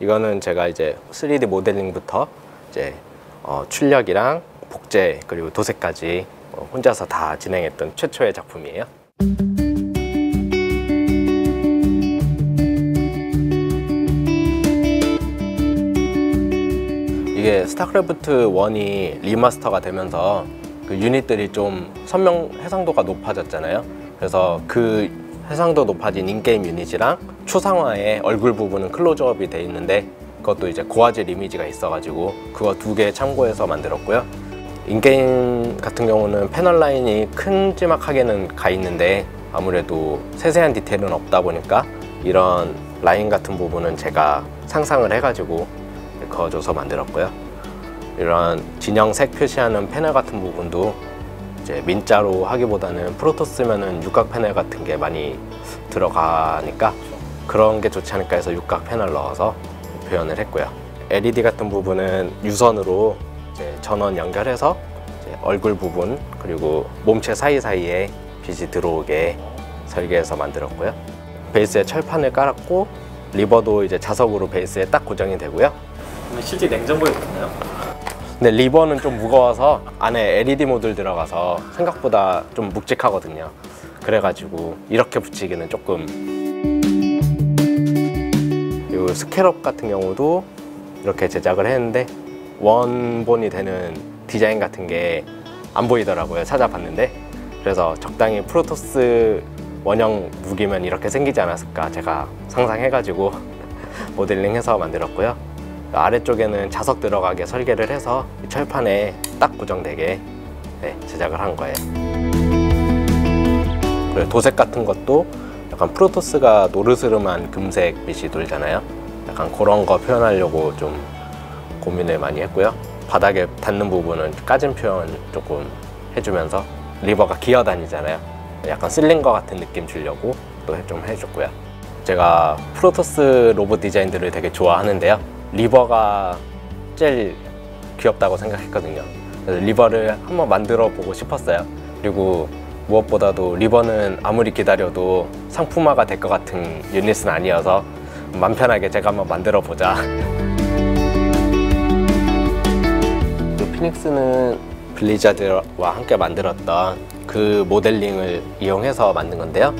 이거는 제가 이제 3D 모델링부터 이제 출력이랑 복제 그리고 도색까지 혼자서 다 진행했던 최초의 작품이에요. 이게 스타크래프트 1이 리마스터가 되면서 그 유닛들이 좀 선명 해상도가 높아졌잖아요. 그래서 그 해상도 높아진 인게임 유닛이랑 초상화의 얼굴 부분은 클로즈업이 돼 있는데 그것도 이제 고화질 이미지가 있어가지고 그거 2개 참고해서 만들었고요. 인게임 같은 경우는 패널 라인이 큼지막하게는 가 있는데 아무래도 세세한 디테일은 없다 보니까 이런 라인 같은 부분은 제가 상상을 해가지고 그어줘서 만들었고요. 이런 진영색 표시하는 패널 같은 부분도 이제 민자로 하기보다는 프로토스면은 육각 패널 같은 게 많이 들어가니까 그런 게 좋지 않을까 해서 육각 패널 넣어서 표현을 했고요. LED 같은 부분은 유선으로 이제 전원 연결해서 이제 얼굴 부분 그리고 몸체 사이사이에 빛이 들어오게 설계해서 만들었고요. 베이스에 철판을 깔았고 리버도 이제 자석으로 베이스에 딱 고정이 되고요. 근데 실제 냉장고에 붙나요? 근데 리버는 좀 무거워서 안에 LED 모듈 들어가서 생각보다 좀 묵직하거든요. 그래가지고 이렇게 붙이기는 조금. 그리고 스캐럽 같은 경우도 이렇게 제작을 했는데 원본이 되는 디자인 같은 게 안 보이더라고요, 찾아봤는데. 그래서 적당히 프로토스 원형 무기면 이렇게 생기지 않았을까 제가 상상해가지고 모델링해서 만들었고요. 아래쪽에는 자석 들어가게 설계를 해서 철판에 딱 고정되게 제작을 한 거예요. 그리고 도색 같은 것도 약간 프로토스가 노르스름한 금색 빛이 돌잖아요. 약간 그런 거 표현하려고 좀 고민을 많이 했고요. 바닥에 닿는 부분은 까진 표현 조금 해주면서 리버가 기어다니잖아요. 약간 실린거 같은 느낌 주려고 또 좀 해줬고요. 제가 프로토스 로봇 디자인들을 되게 좋아하는데요. 리버가 제일 귀엽다고 생각했거든요. 그래서 리버를 한번 만들어 보고 싶었어요. 그리고 무엇보다도 리버는 아무리 기다려도 상품화가 될 것 같은 유닛은 아니어서 맘 편하게 제가 한번 만들어 보자. 피닉스는 블리자드와 함께 만들었던 그 모델링을 이용해서 만든 건데요.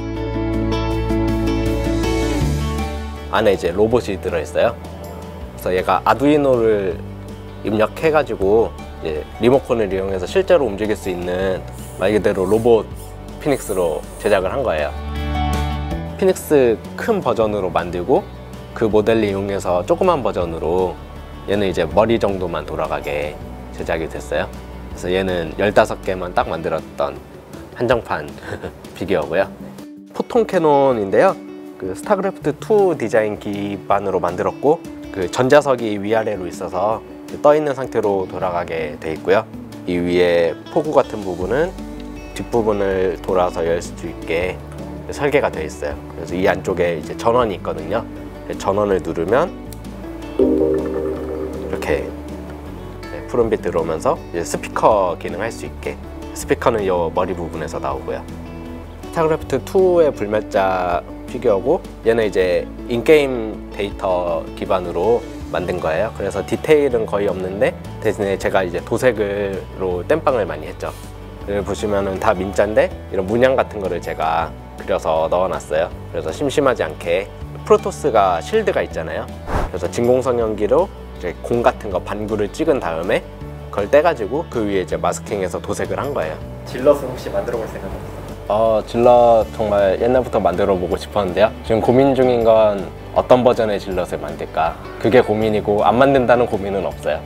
안에 이제 로봇이 들어있어요. 그래서 얘가 아두이노를 입력해가지고 이제 리모컨을 이용해서 실제로 움직일 수 있는 말 그대로 로봇 피닉스로 제작을 한 거예요. 피닉스 큰 버전으로 만들고 그 모델을 이용해서 조그만 버전으로 얘는 이제 머리 정도만 돌아가게 제작이 됐어요. 그래서 얘는 15개만 딱 만들었던 한정판 피규어고요. 포통 캐논인데요. 그 스타크래프트 2 디자인 기반으로 만들었고 그 전자석이 위아래로 있어서 떠 있는 상태로 돌아가게 돼 있고요. 이 위에 포구 같은 부분은 뒷부분을 돌아서 열 수 있게 설계가 되어 있어요. 그래서 이 안쪽에 이제 전원이 있거든요. 전원을 누르면 이렇게 푸른빛 들어오면서 이제 스피커 기능할 수 있게, 스피커는 이 머리 부분에서 나오고요. 스타크래프트 2의 불멸자 피규어고 얘는 이제 인게임 데이터 기반으로 만든 거예요. 그래서 디테일은 거의 없는데 대신에 제가 이제 도색으로 땜빵을 많이 했죠. 여기 보시면은 다 민자인데 이런 문양 같은 거를 제가 그려서 넣어놨어요. 그래서 심심하지 않게 프로토스가 실드가 있잖아요. 그래서 진공성연기로 이제 공 같은 거 반구를 찍은 다음에 그걸 떼가지고 그 위에 이제 마스킹해서 도색을 한 거예요. 질럿은 혹시 만들어 볼 생각 없어요? 질럿 정말 옛날부터 만들어 보고 싶었는데요. 지금 고민 중인 건 어떤 버전의 질럿을 만들까? 그게 고민이고 안 만든다는 고민은 없어요.